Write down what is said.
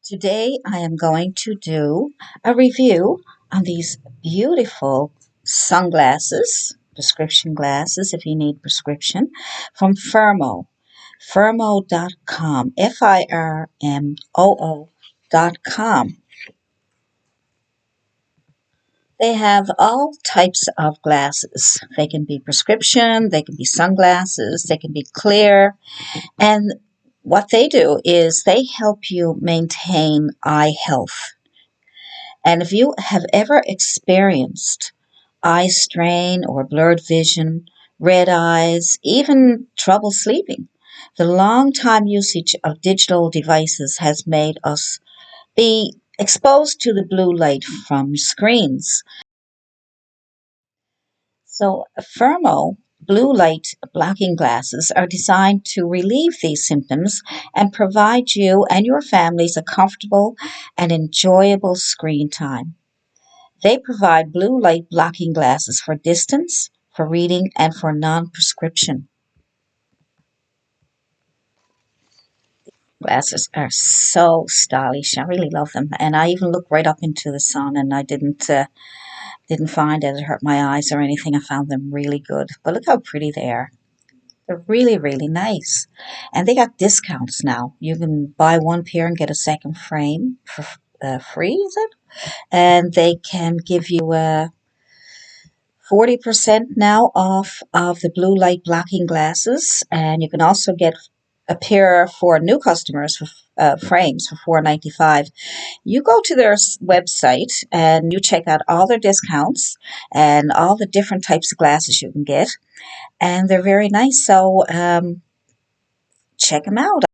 Today I am going to do a review on these beautiful sunglasses, prescription glasses if you need prescription, from Firmoo. Firmoo.com, Firmoo.com. They have all types of glasses. They can be prescription, they can be sunglasses, they can be clear, and what they do is they help you maintain eye health. And if you have ever experienced eye strain or blurred vision, red eyes, even trouble sleeping, the long time usage of digital devices has made us be exposed to the blue light from screens. So, Firmoo blue light blocking glasses are designed to relieve these symptoms and provide you and your families a comfortable and enjoyable screen time. They provide blue light blocking glasses for distance, for reading, and for non-prescription. Glasses are so stylish. I really love them, and I even look right up into the sun, and I didn't find that it hurt my eyes or anything. I found them really good. But look how pretty they are. They're really, really nice, and they got discounts now. You can buy one pair and get a second frame for free. Is it? And they can give you a 40% now off of the blue light blocking glasses, and you can also get a pair for new customers for frames for $4.95. You go to their website and you check out all their discounts and all the different types of glasses you can get, and they're very nice. So check them out.